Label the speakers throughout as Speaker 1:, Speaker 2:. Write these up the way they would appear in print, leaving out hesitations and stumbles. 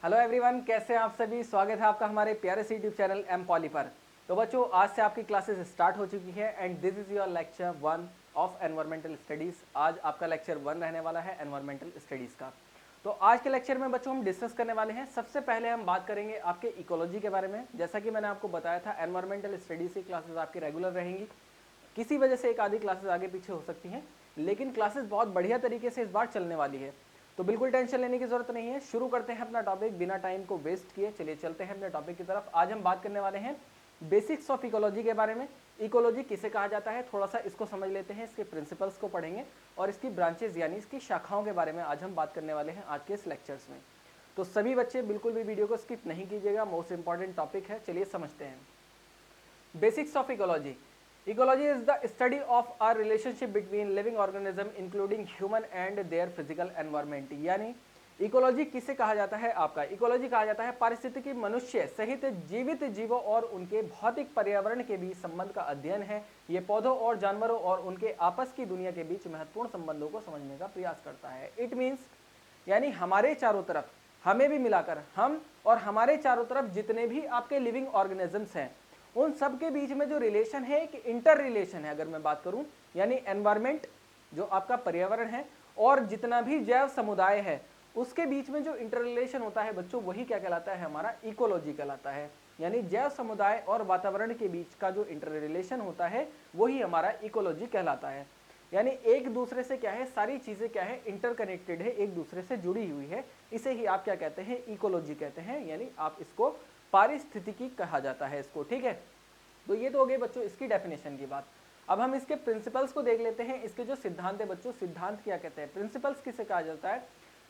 Speaker 1: Hello everyone, कैसे हैं आप सभी। स्वागत है आपका हमारे प्यारे से यूट्यूब चैनल एम पॉली पर। तो बच्चों, आज से आपकी क्लासेस स्टार्ट हो चुकी है and this is your lecture 1 of environmental studies. आज आपका लेक्चर 1 रहने वाला है एनवायरमेंटल स्टडीज़ का। तो आज के लेक्चर में बच्चों हम डिस्कस करने वाले हैं, सबसे पहले हम बात करेंगे आपके इकोलॉजी के बारे में। जैसा कि मैंने आपको बताया था, एनवायरमेंटल स्टडीज़ की क्लासेस आपकी रेगुलर रहेंगी। किसी वजह से एक आधी क्लासेस आगे पीछे हो सकती हैं, लेकिन क्लासेस बहुत बढ़िया तरीके से इस बार चलने वाली है, तो बिल्कुल टेंशन लेने की जरूरत नहीं है। शुरू करते हैं अपना टॉपिक बिना टाइम को वेस्ट किए। चलिए चलते हैं अपने टॉपिक की तरफ। आज हम बात करने वाले हैं बेसिक्स ऑफ इकोलॉजी के बारे में। इकोलॉजी किसे कहा जाता है, थोड़ा सा इसको समझ लेते हैं, इसके प्रिंसिपल्स को पढ़ेंगे और इसकी ब्रांचेज यानी इसकी शाखाओं के बारे में आज हम बात करने वाले हैं आज के इस लेक्चर्स में। तो सभी बच्चे बिल्कुल भी वीडियो को स्किप नहीं कीजिएगा, मोस्ट इंपॉर्टेंट टॉपिक है। चलिए समझते हैं basics of ecology. Ecology is the study of a relationship between living organism including human and their physical environment। यानी इकोलॉजी किसे कहा जाता है, आपका इकोलॉजी कहा जाता है पारिस्थितिकी मनुष्य सहित जीवित जीवों और उनके भौतिक पर्यावरण के बीच संबंध का अध्ययन है। ये पौधों और जानवरों और उनके आपस की दुनिया के बीच महत्वपूर्ण संबंधों को समझने का प्रयास करता है। इट मीन्स यानी हमारे चारों तरफ, हमें भी मिलाकर, हम और हमारे चारों तरफ जितने भी आपके लिविंग ऑर्गेनिजम्स हैं, उन सब के बीच में जो रिलेशन है एक इंटर रिलेशन है। अगर मैं बात करूं, यानी एनवायरमेंट जो आपका पर्यावरण है और जितना भी जैव समुदाय है, उसके बीच में जो इंटर रिलेशन होता है बच्चों, वही क्या कहलाता है, हमारा इकोलॉजी कहलाता है। यानी जैव समुदाय और वातावरण के बीच का जो इंटर रिलेशन होता है वही हमारा इकोलॉजी कहलाता है। यानी एक दूसरे से क्या है, सारी चीजें क्या है, इंटरकनेक्टेड है, एक दूसरे से जुड़ी हुई है। इसे ही आप क्या कहते हैं, इकोलॉजी कहते हैं। यानी आप इसको पारिस्थितिकी कहा जाता है इसको, ठीक है। तो ये तो हो गई बच्चों इसकी डेफिनेशन की बात। अब हम इसके प्रिंसिपल्स को देख लेते हैं। इसके जो सिद्धांत है बच्चों, सिद्धांत क्या कहते हैं, प्रिंसिपल्स किसे कहा जाता है।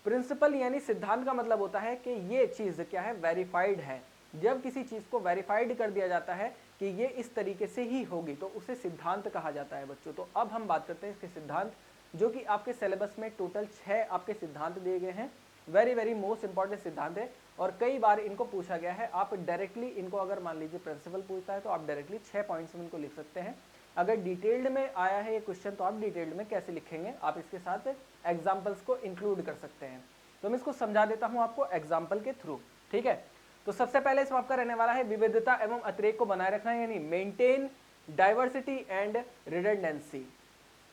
Speaker 1: प्रिंसिपल यानी सिद्धांत का मतलब होता है कि ये चीज क्या है, वेरीफाइड है। जब किसी चीज को वेरीफाइड कर दिया जाता है कि ये इस तरीके से ही होगी, तो उसे सिद्धांत कहा जाता है बच्चों। तो अब हम बात करते हैं इसके सिद्धांत, जो कि आपके सिलेबस में टोटल 6 आपके सिद्धांत दिए गए हैं। वेरी वेरी मोस्ट इंपॉर्टेंट सिद्धांत है और कई बार इनको पूछा गया है। आप डायरेक्टली इनको, अगर मान लीजिए प्रिंसिपल पूछता है तो आप डायरेक्टली 6 पॉइंट्स में इनको लिख सकते हैं। अगर डिटेल्ड में आया है ये क्वेश्चन तो आप डिटेल्ड में कैसे लिखेंगे, आप इसके साथ एग्जाम्पल्स को इंक्लूड कर सकते हैं। तो मैं इसको समझा देता हूं आपको एग्जाम्पल के थ्रू, ठीक है। तो सबसे पहले इसमें आपका रहने वाला है विविधता एवं अतिरेक को बनाए रखना, यानी मेंटेन डाइवर्सिटी एंड रिडंडेंसी।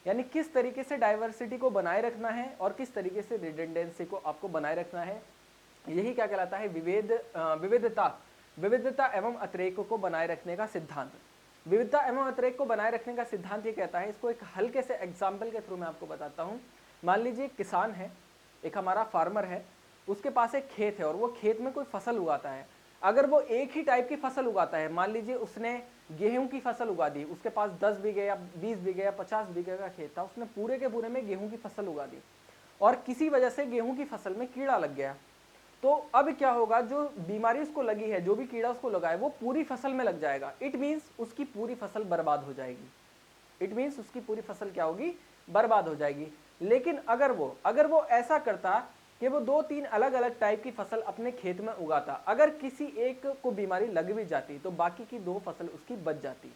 Speaker 1: यानी किस तरीके से डाइवर्सिटी को बनाए रखना है और किस तरीके से रिडंडेंसी को आपको बनाए रखना है, यही क्या कहलाता है, विविधता एवं अतिरेक को बनाए रखने का सिद्धांत। विविधता एवं अतिरेक को बनाए रखने का सिद्धांत ये कहता है, इसको एक हल्के से एग्जाम्पल के थ्रू मैं आपको बताता हूं। मान लीजिए एक किसान है, एक हमारा फार्मर है, उसके पास एक खेत है और वो खेत में कोई फसल उगाता है। अगर वो एक ही टाइप की फसल उगाता है, मान लीजिए उसने गेहूं की फसल उगा दी, उसके पास 10 बीघे या 20 बीघे या 50 बीघे का खेत था, उसने पूरे के पूरे में गेहूं की फसल उगा दी और किसी वजह से गेहूं की फसल में कीड़ा लग गया, तो अब क्या होगा, जो बीमारी उसको लगी है, जो भी कीड़ा उसको लगा है, वो पूरी फसल में लग जाएगा। इट मीन्स उसकी पूरी फसल बर्बाद हो जाएगी। इट मीन्स उसकी पूरी फसल क्या होगी, बर्बाद हो जाएगी। लेकिन अगर वो ऐसा करता कि वो 2-3 अलग अलग टाइप की फसल अपने खेत में उगाता, अगर किसी एक को बीमारी लग भी जाती तो बाकी की 2 फसल उसकी बच जाती।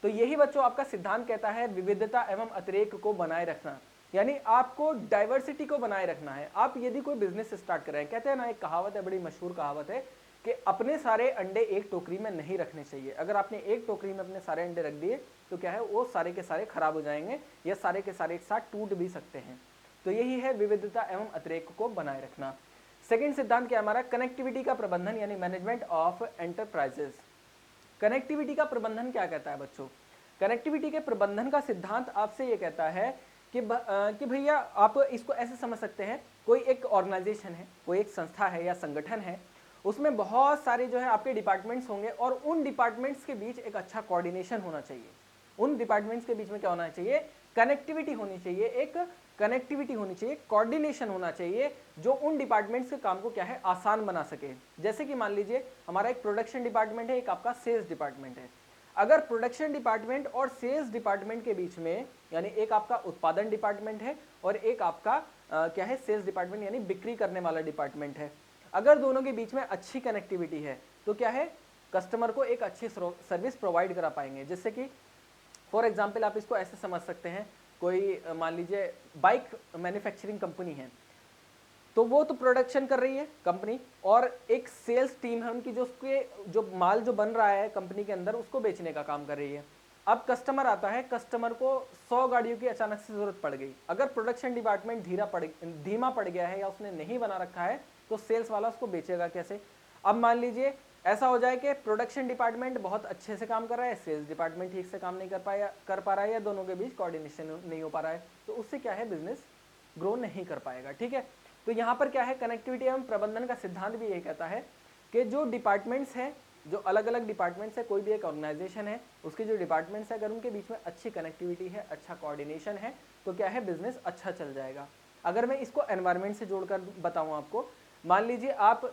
Speaker 1: तो यही बच्चों आपका सिद्धांत कहता है विविधता एवं अतिरेक को बनाए रखना, यानी आपको डाइवर्सिटी को बनाए रखना है। आप यदि कोई बिजनेस स्टार्ट कर रहे हैं, कहते हैं ना, एक कहावत है, बड़ी मशहूर कहावत है कि अपने सारे अंडे एक टोकरी में नहीं रखने चाहिए। अगर आपने एक टोकरी में अपने सारे अंडे रख दिए तो क्या है, वो सारे के सारे खराब हो जाएंगे या सारे के सारे एक साथ टूट भी सकते हैं। तो यही है विविधता एवं अतिरेक को बनाए रखना। सेकेंड सिद्धांत क्या हमारा, कनेक्टिविटी का प्रबंधन यानी मैनेजमेंट ऑफ एंटरप्राइजेस। कनेक्टिविटी का प्रबंधन क्या कहता है बच्चों, कनेक्टिविटी के प्रबंधन का सिद्धांत आपसे ये कहता है कि भैया आप इसको ऐसे समझ सकते हैं, कोई एक ऑर्गेनाइजेशन है, कोई एक संस्था है या संगठन है, उसमें बहुत सारे जो है आपके डिपार्टमेंट्स होंगे और उन डिपार्टमेंट्स के बीच एक अच्छा कोऑर्डिनेशन होना चाहिए। उन डिपार्टमेंट्स के बीच में क्या होना चाहिए, कनेक्टिविटी होनी चाहिए, एक कनेक्टिविटी होनी चाहिए, कोऑर्डिनेशन होना चाहिए, जो उन डिपार्टमेंट्स के काम को क्या है, आसान बना सके। जैसे कि मान लीजिए हमारा एक प्रोडक्शन डिपार्टमेंट है, एक आपका सेल्स डिपार्टमेंट है। अगर प्रोडक्शन डिपार्टमेंट और सेल्स डिपार्टमेंट के बीच में, यानी एक आपका उत्पादन डिपार्टमेंट है और एक आपका क्या है, सेल्स डिपार्टमेंट यानी बिक्री करने वाला डिपार्टमेंट है, अगर दोनों के बीच में अच्छी कनेक्टिविटी है तो क्या है, कस्टमर को एक अच्छी सर्विस प्रोवाइड करा पाएंगे। जैसे कि फॉर एग्जाम्पल आप इसको ऐसे समझ सकते हैं, कोई मान लीजिए बाइक मैन्युफैक्चरिंग कंपनी है, तो वो तो प्रोडक्शन कर रही है कंपनी, और एक सेल्स टीम है उनकी जो उसके जो माल जो बन रहा है कंपनी के अंदर उसको बेचने का काम कर रही है। अब कस्टमर आता है, कस्टमर को 100 गाड़ियों की अचानक से जरूरत पड़ गई, अगर प्रोडक्शन डिपार्टमेंट धीमा पड़ गया है या उसने नहीं बना रखा है तो सेल्स वाला उसको बेचेगा कैसे। अब मान लीजिए ऐसा हो जाए कि प्रोडक्शन डिपार्टमेंट बहुत अच्छे से काम कर रहा है, सेल्स डिपार्टमेंट ठीक से काम नहीं कर पा रहा है, या दोनों के बीच कोऑर्डिनेशन नहीं हो पा रहा है, तो उससे क्या है बिजनेस ग्रो नहीं कर पाएगा। ठीक है, तो यहाँ पर क्या है, कनेक्टिविटी एवं प्रबंधन का सिद्धांत भी यही कहता है कि जो डिपार्टमेंट्स हैं, जो अलग अलग डिपार्टमेंट्स है, कोई भी एक ऑर्गेनाइजेशन है, उसके जो डिपार्टमेंट्स है, अगर उनके बीच में अच्छी कनेक्टिविटी है, अच्छा कोऑर्डिनेशन है, तो क्या है बिजनेस अच्छा चल जाएगा। अगर मैं इसको एनवायरनमेंट से जोड़कर बताऊं आपको, मान लीजिए आप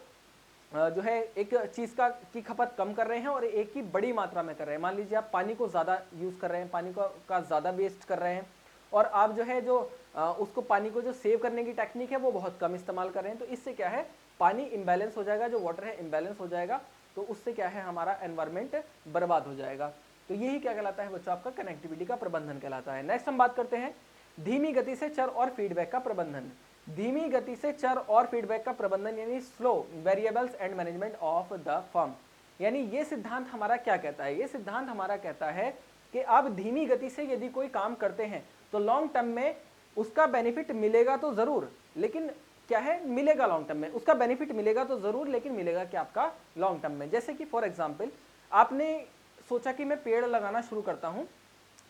Speaker 1: जो है एक चीज़ की खपत कम कर रहे हैं और एक की बड़ी मात्रा में कर रहे हैं। मान लीजिए आप पानी को ज़्यादा यूज़ कर रहे हैं, पानी का ज़्यादा वेस्ट कर रहे हैं, और आप जो है जो उसको पानी को जो सेव करने की टेक्निक है वो बहुत कम इस्तेमाल कर रहे हैं। तो इससे क्या है पानी इम्बैलेंस हो जाएगा, जो वाटर है इम्बैलेंस हो जाएगा, तो उससे क्या है हमारा एनवायरनमेंट बर्बाद हो जाएगा। तो यही क्या कहलाता है बच्चों, आपका कनेक्टिविटी का प्रबंधन कहलाता है। नेक्स्ट हम बात करते हैं धीमी गति से चर और फीडबैक का प्रबंधन। धीमी गति से चर और फीडबैक का प्रबंधन यानी slow variables and management of the firm. यानी ये सिद्धांत हमारा क्या कहता है, ये सिद्धांत हमारा कहता है कि आप धीमी गति से यदि कोई काम करते हैं तो लॉन्ग टर्म में उसका बेनिफिट मिलेगा तो जरूर, लेकिन क्या है मिलेगा लॉन्ग टर्म में, उसका बेनिफिट मिलेगा तो जरूर, लेकिन मिलेगा क्या आपका लॉन्ग टर्म में। जैसे कि फॉर एग्जांपल आपने सोचा कि मैं पेड़ लगाना शुरू करता हूं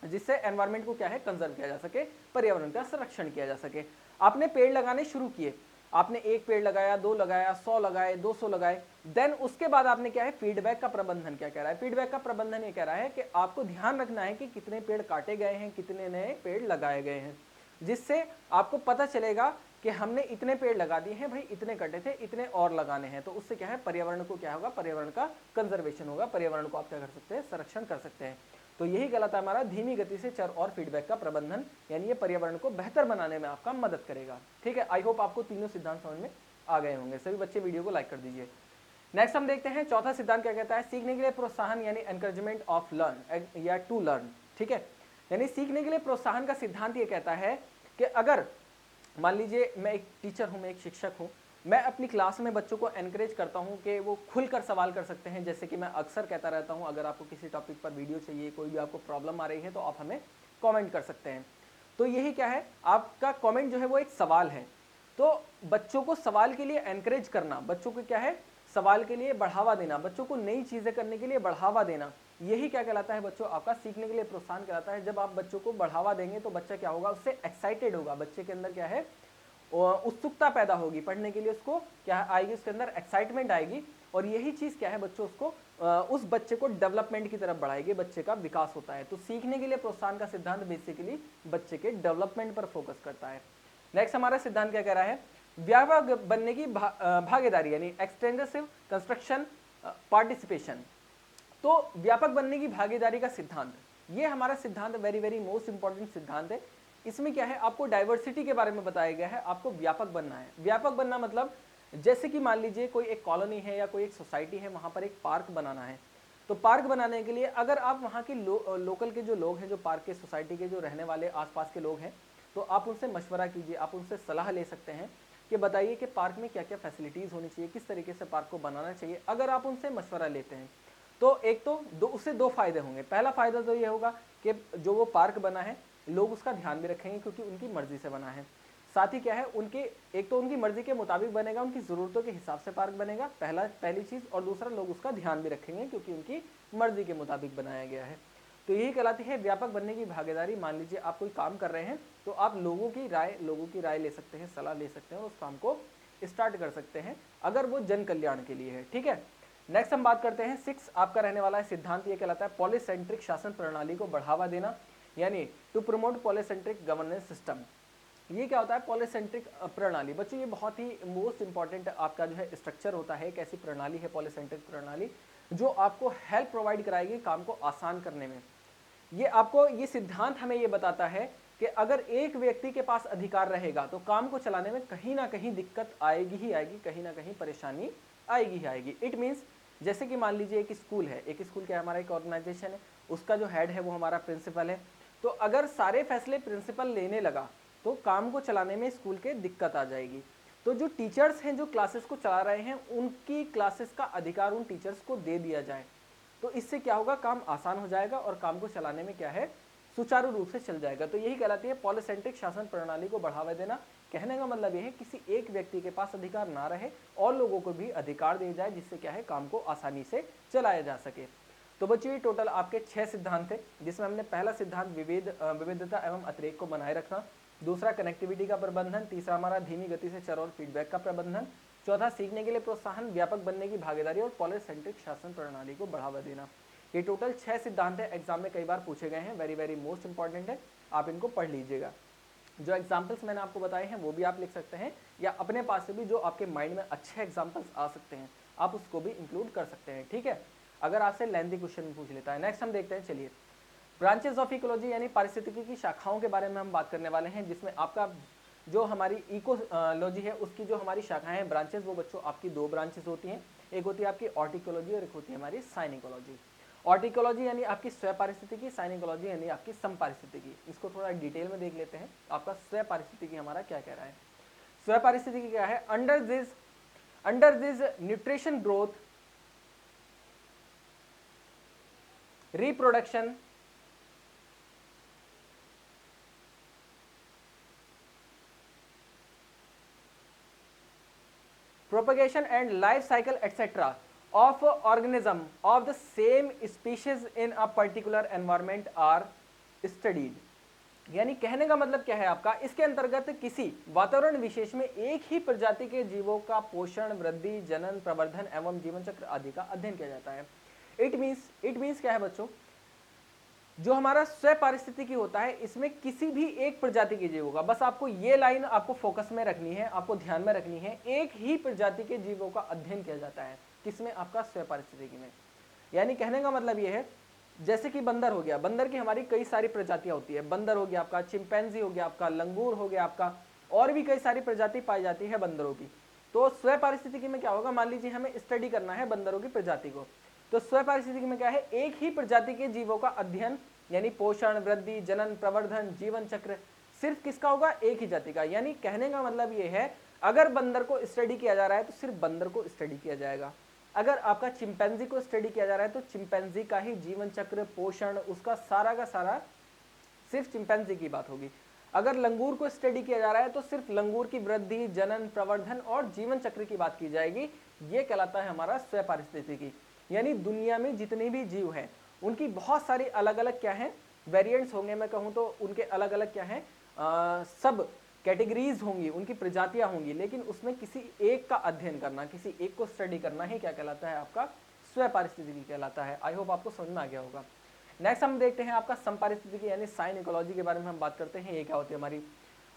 Speaker 1: जिससे एनवायरनमेंट को क्या है कंजर्व किया जा सके, पर्यावरण का संरक्षण किया जा सके। आपने पेड़ लगाने शुरू किए, आपने एक पेड़ लगाया, 2 लगाया, 100 लगाए, 200 लगाए, देन उसके बाद आपने क्या है फीडबैक का प्रबंधन क्या कह रहा है, फीडबैक का प्रबंधन ये कह रहा है कि आपको ध्यान रखना है कि कितने पेड़ काटे गए हैं, कितने नए पेड़ लगाए गए हैं, जिससे आपको पता चलेगा कि हमने इतने पेड़ लगा दिए हैं, भाई इतने कटे थे, इतने और लगाने हैं। तो उससे क्या है पर्यावरण को क्या होगा, पर्यावरण का कंजर्वेशन होगा, पर्यावरण को आप क्या कर सकते हैं, संरक्षण कर सकते हैं। तो यही कहलाता है हमारा धीमी गति से चर और फीडबैक का प्रबंधन, यानी ये पर्यावरण को बेहतर बनाने में आपका मदद करेगा। ठीक है, आई होप आपको तीनों सिद्धांत समझ में आ गए होंगे। सभी बच्चे वीडियो को लाइक कर दीजिए। नेक्स्ट हम देखते हैं चौथा सिद्धांत क्या कहता है, सीखने के लिए प्रोत्साहन यानी एनकरेजमेंट ऑफ लर्न या टू लर्न। ठीक है, यानी सीखने के लिए प्रोत्साहन का सिद्धांत ये कहता है कि अगर मान लीजिए मैं एक टीचर हूं, मैं एक शिक्षक हूं, मैं अपनी क्लास में बच्चों को एनकरेज करता हूं कि वो खुलकर सवाल कर सकते हैं। जैसे कि मैं अक्सर कहता रहता हूं, अगर आपको किसी टॉपिक पर वीडियो चाहिए, कोई भी आपको प्रॉब्लम आ रही है तो आप हमें कमेंट कर सकते हैं। तो यही क्या है, आपका कमेंट जो है वो एक सवाल है। तो बच्चों को सवाल के लिए एनकरेज करना, बच्चों को क्या है सवाल के लिए बढ़ावा देना, बच्चों को नई चीजें करने के लिए बढ़ावा देना, यही क्या कहलाता है बच्चों, आपका सीखने के लिए प्रोत्साहन कहलाता है। जब आप बच्चों को बढ़ावा देंगे तो बच्चा क्या होगा, उससे एक्साइटेड होगा, बच्चे के अंदर क्या है उत्सुकता पैदा होगी पढ़ने के लिए, उसको क्या आएगी, उसके अंदर एक्साइटमेंट आएगी, और यही चीज क्या है बच्चों उसको उस बच्चे को डेवलपमेंट की तरफ बढ़ाएगी, बच्चे का विकास होता है। तो सीखने के लिए प्रोत्साहन का सिद्धांत बेसिकली बच्चे के डेवलपमेंट पर फोकस करता है। नेक्स्ट हमारा सिद्धांत क्या कह रहा है, व्यापक बनने की भागीदारी यानी एक्सटेंसिव कंस्ट्रक्शन पार्टिसिपेशन। तो व्यापक बनने की भागीदारी का सिद्धांत, ये हमारा सिद्धांत वेरी वेरी मोस्ट इंपॉर्टेंट सिद्धांत है। इसमें क्या है, आपको डाइवर्सिटी के बारे में बताया गया है, आपको व्यापक बनना है। व्यापक बनना मतलब जैसे कि मान लीजिए कोई एक कॉलोनी है या कोई एक सोसाइटी है, वहां पर एक पार्क बनाना है। तो पार्क बनाने के लिए अगर आप वहाँ के लोकल के जो लोग हैं, जो पार्क के सोसाइटी के जो रहने वाले आसपास के लोग हैं, तो आप उनसे मशवरा कीजिए, आप उनसे सलाह ले सकते हैं कि बताइए कि पार्क में क्या क्या फैसिलिटीज़ होनी चाहिए, किस तरीके से पार्क को बनाना चाहिए। अगर आप उनसे मशवरा लेते हैं तो एक तो उससे 2 फायदे होंगे। पहला फायदा तो ये होगा कि जो वो पार्क बना है लोग उसका ध्यान भी रखेंगे क्योंकि उनकी मर्जी से बना है। साथ ही क्या है, उनके एक तो उनकी मर्जी के मुताबिक बनेगा, उनकी ज़रूरतों के हिसाब से पार्क बनेगा, पहली चीज़, और दूसरा लोग उसका ध्यान भी रखेंगे क्योंकि उनकी मर्जी के मुताबिक बनाया गया है। तो यही कहलाती है व्यापक बनने की भागीदारी। मान लीजिए आप कोई काम कर रहे हैं तो आप लोगों की राय ले सकते हैं, सलाह ले सकते हैं और उस काम को स्टार्ट कर सकते हैं अगर वो जन कल्याण के लिए है। ठीक है, नेक्स्ट हम बात करते हैं 6 आपका रहने वाला है सिद्धांत, ये कहलाता है पॉलिसेंट्रिक शासन प्रणाली को बढ़ावा देना, यानी टू प्रमोट पॉलिसेंट्रिक गवर्नेंस सिस्टम। ये क्या होता है पॉलिसेंट्रिक प्रणाली, बच्चों ये बहुत ही मोस्ट इंपॉर्टेंट आपका जो है स्ट्रक्चर होता है। एक ऐसी प्रणाली है पॉलिसेंट्रिक प्रणाली जो आपको हेल्प प्रोवाइड कराएगी काम को आसान करने में। ये आपको ये सिद्धांत हमें ये बताता है कि अगर एक व्यक्ति के पास अधिकार रहेगा तो काम को चलाने में कहीं ना कहीं दिक्कत आएगी ही आएगी, कहीं ना कहीं परेशानी आएगी ही आएगी। इट मीन्स जैसे कि मान लीजिए एक स्कूल है, एक स्कूल क्या हमारा एक ऑर्गेनाइजेशन है, उसका जो हेड है वो हमारा प्रिंसिपल है। तो अगर सारे फैसले प्रिंसिपल लेने लगा तो काम को चलाने में स्कूल के दिक्कत आ जाएगी। तो जो टीचर्स हैं जो क्लासेस को चला रहे हैं उनकी क्लासेस का अधिकार उन टीचर्स को दे दिया जाए। तो इससे क्या होगा, काम आसान हो जाएगा और काम को चलाने में क्या है, सुचारू रूप से चल जाएगा। तो यही कहलाती है पॉलिसेंट्रिक शासन प्रणाली को बढ़ावा देना। कहने का मतलब यह है किसी एक व्यक्ति के पास अधिकार ना रहे और लोगों को भी अधिकार दिया जाए, जिससे क्या है काम को आसानी से चलाया जा सके। तो बच्चों ये टोटल आपके 6 सिद्धांत थे, जिसमें हमने पहला सिद्धांत विविधता एवं अतिरेक को बनाए रखना, दूसरा कनेक्टिविटी का प्रबंधन, तीसरा हमारा धीमी गति से चर और फीडबैक का प्रबंधन, चौथा सीखने के लिए प्रोत्साहन, व्यापक बनने की भागीदारी और पॉलिसेंट्रिक शासन प्रणाली को बढ़ावा देना। ये टोटल 6 सिद्धांत है, एग्जाम में कई बार पूछे गए हैं, वेरी वेरी मोस्ट इंपॉर्टेंट है, आप इनको पढ़ लीजिएगा। जो एग्जाम्पल्स मैंने आपको बताए हैं वो भी आप लिख सकते हैं, या अपने पास से भी जो आपके माइंड में अच्छे एग्जाम्पल्स आ सकते हैं आप उसको भी इंक्लूड कर सकते हैं, ठीक है, अगर आपसे लेंथी क्वेश्चन पूछ लेता है। नेक्स्ट हम देखते हैं, चलिए ब्रांचेस ऑफ इकोलॉजी यानी पारिस्थितिकी की शाखाओं के बारे में हम बात करने वाले हैं, जिसमें आपका जो हमारी इकोलॉजी है उसकी जो हमारी शाखाएं हैं ब्रांचेस, वो बच्चों आपकी 2 ब्रांचेस होती हैं, एक होती है आपकी ऑर्टिकोलॉजी और एक होती है हमारी साइनिकोलॉजी। ऑर्टिकोलॉजी यानी आपकी स्वयं पारिस्थितिकी, साइनिकोलॉजी यानी आपकी समपारिस्थितिकी। इसको थोड़ा डिटेल में देख लेते हैं, आपका स्वयं पारिस्थितिकी हमारा क्या कह रहा है। स्वयं पारिस्थितिकी क्या है, under this nutrition growth, reproduction, propagation and life cycle etc. of organism of the same species in a particular environment are studied। यानी कहने का मतलब क्या है आपका, इसके अंतर्गत किसी वातावरण विशेष में एक ही प्रजाति के जीवों का पोषण, वृद्धि, जनन, प्रवर्धन एवं जीवन चक्र आदि का अध्ययन किया जाता है। इट मीन्स क्या है बच्चों, जो हमारा स्वयं पारिस्थितिकी होता है इसमें किसी भी एक प्रजाति के जीवों का, बस आपको ये लाइन आपको फोकस में रखनी है, आपको ध्यान में रखनी है, एक ही प्रजाति के जीवों का अध्ययन किया जाता है, किसमें, आपका स्वयं पारिस्थितिकी में। यानी कहने का मतलब ये है, जैसे कि बंदर हो गया, बंदर की हमारी कई सारी प्रजातियां होती है, बंदर हो गया आपका, चिंपैंजी हो गया आपका, लंगूर हो गया आपका, और भी कई सारी प्रजाति पाई जाती है बंदरों की। तो स्वयं पारिस्थितिकी में क्या होगा, मान लीजिए हमें स्टडी करना है बंदरों की प्रजाति को, तो स्वयं पारिस्थितिकी में क्या है, एक ही प्रजाति के जीवों का अध्ययन यानी पोषण, वृद्धि, जनन, प्रवर्धन, जीवन चक्र सिर्फ किसका होगा, एक ही जाति का। यानी कहने का मतलब ये है, अगर बंदर को स्टडी किया जा रहा है तो सिर्फ बंदर को स्टडी किया जाएगा, अगर आपका चिंपैंजी को स्टडी किया जा रहा है तो चिंपैंजी का ही जीवन चक्र, पोषण, उसका सारा का सारा सिर्फ चिंपैंजी की बात होगी। अगर लंगूर को स्टडी किया जा रहा है तो सिर्फ लंगूर की वृद्धि, जनन, प्रवर्धन और जीवन चक्र की बात की जाएगी। ये कहलाता है हमारा स्वयं पारिस्थितिकी। यानी दुनिया में जितने भी जीव हैं उनकी बहुत सारी अलग अलग क्या है, वेरिएंट्स होंगे, मैं कहूँ तो उनके अलग अलग क्या है, सब कैटेगरीज होंगी, उनकी प्रजातियां होंगी, लेकिन उसमें किसी एक का अध्ययन करना, किसी एक को स्टडी करना ही क्या कहलाता है, आपका स्वयं पारिस्थितिकी कहलाता है। आई होप आपको समझ में आ गया होगा। नेक्स्ट हम देखते हैं आपका समपारिस्थितिकी यानी साइन इकोलॉजी के बारे में हम बात करते हैं। ये क्या होती है हमारी,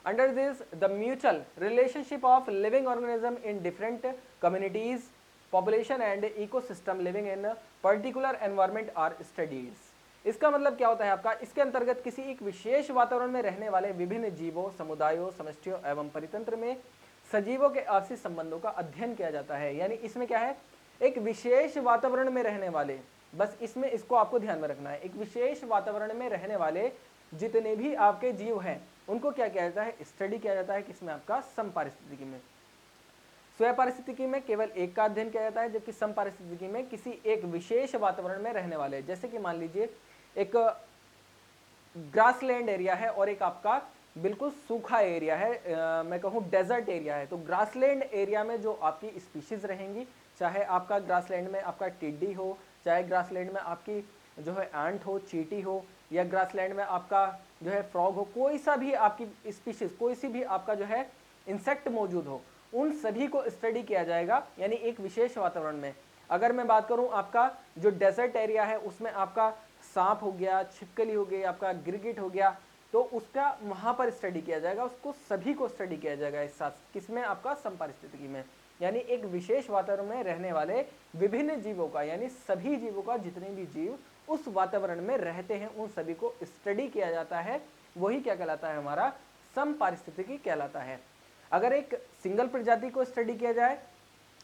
Speaker 1: under this the mutual relationship of living organism in different communities, population and ecosystem living in particular environment are studies. इसका मतलब क्या होता है आपका, इसके अंतर्गत किसी एक विशेष वातावरण में रहने वाले विभिन्न जीवों, समुदायों, समष्टियों एवं परितंत्र में सजीवों के आपसी संबंधों का अध्ययन किया जाता है। यानी इसमें क्या है, एक विशेष वातावरण में रहने वाले, बस इसमें इसको आपको ध्यान में रखना है, एक विशेष वातावरण में रहने वाले जितने भी आपके जीव हैं उनको क्या किया जाता है, स्टडी किया जाता है, किसमें, आपका समपारिस्थितिकी में। स्वयं पारिस्थितिकी में केवल एक का अध्ययन किया जाता है, जबकि समपारिस्थितिकी में किसी एक विशेष वातावरण में रहने वाले, जैसे कि मान लीजिए एक ग्रासलैंड एरिया है और एक आपका बिल्कुल सूखा एरिया है, मैं कहूँ डेजर्ट एरिया है। तो ग्रासलैंड एरिया में जो आपकी स्पीशीज रहेंगी, चाहे आपका ग्रासलैंड में आपका टिड्डी हो, चाहे ग्रासलैंड में आपकी जो है एंट हो, चींटी हो, या ग्रासलैंड में आपका जो है फ्रॉग हो, कोई सा भी आपकी स्पीशीज, कोई सी भी आपका जो है इंसेक्ट मौजूद हो, उन सभी को स्टडी किया जाएगा, यानी एक विशेष वातावरण में। अगर मैं बात करूं आपका जो डेजर्ट एरिया है उसमें आपका सांप हो गया, छिपकली हो गई, आपका गिरगिट हो गया, तो उसका वहां पर स्टडी किया जाएगा, उसको सभी को स्टडी किया जाएगा एक साथ, किसमें, आपका समपारिस्थितिकी में। यानी एक विशेष वातावरण में रहने वाले विभिन्न जीवों का, यानी सभी जीवों का, जितने भी जीव उस वातावरण में रहते हैं उन सभी को स्टडी किया जाता है, वही क्या कहलाता है, हमारा समपारिस्थितिकी कहलाता है। अगर एक सिंगल प्रजाति को स्टडी किया जाए,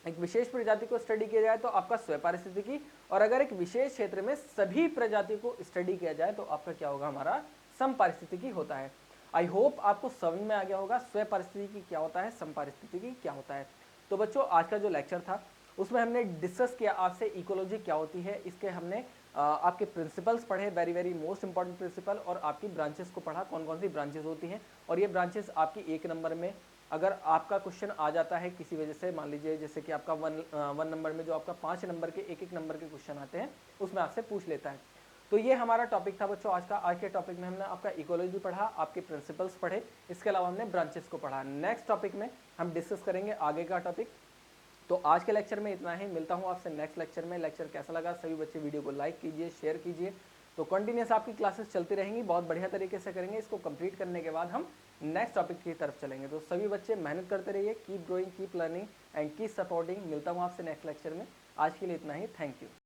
Speaker 1: एक विशेष प्रजाति को स्टडी किया जाए तो आपका स्वयं पारिस्थितिकी, और अगर एक विशेष क्षेत्र में सभी प्रजाति को स्टडी किया जाए तो आपका क्या होगा, हमारा समपारिस्थितिकी होता है। आई होप आपको समझ में आ गया होगा स्व पारिस्थितिकी क्या होता है, समपारिस्थितिकी क्या होता है। तो बच्चों आज का जो लेक्चर था उसमें हमने डिस्कस किया आपसे इकोलॉजी क्या होती है, इसके हमने आपके प्रिंसिपल्स पढ़े, very very most important principle, और आपकी ब्रांचेस को पढ़ा, कौन कौन सी ब्रांचेस होती हैं। और ये ब्रांचेस आपकी 1 नंबर में अगर आपका क्वेश्चन आ जाता है किसी वजह से, मान लीजिए जैसे कि आपका वन नंबर में जो आपका 5 नंबर के एक नंबर के क्वेश्चन आते हैं उसमें आपसे पूछ लेता है। तो ये हमारा टॉपिक था बच्चों आज का। आज के टॉपिक में हमने आपका इकोलॉजी पढ़ा, आपके प्रिंसिपल्स पढ़े, इसके अलावा हमने ब्रांचेस को पढ़ा। नेक्स्ट टॉपिक में हम डिस्कस करेंगे आगे का टॉपिक। तो आज के लेक्चर में इतना ही, मिलता हूँ आपसे नेक्स्ट लेक्चर में। लेक्चर कैसा लगा सभी बच्चे वीडियो को लाइक कीजिए, शेयर कीजिए। तो कंटिन्यूस आपकी क्लासेस चलती रहेंगी, बहुत बढ़िया तरीके से करेंगे। इसको कंप्लीट करने के बाद हम नेक्स्ट टॉपिक की तरफ चलेंगे। तो सभी बच्चे मेहनत करते रहिए, keep growing, keep learning and keep supporting. मिलता हूँ आपसे नेक्स्ट लेक्चर में। आज के लिए इतना ही, थैंक यू।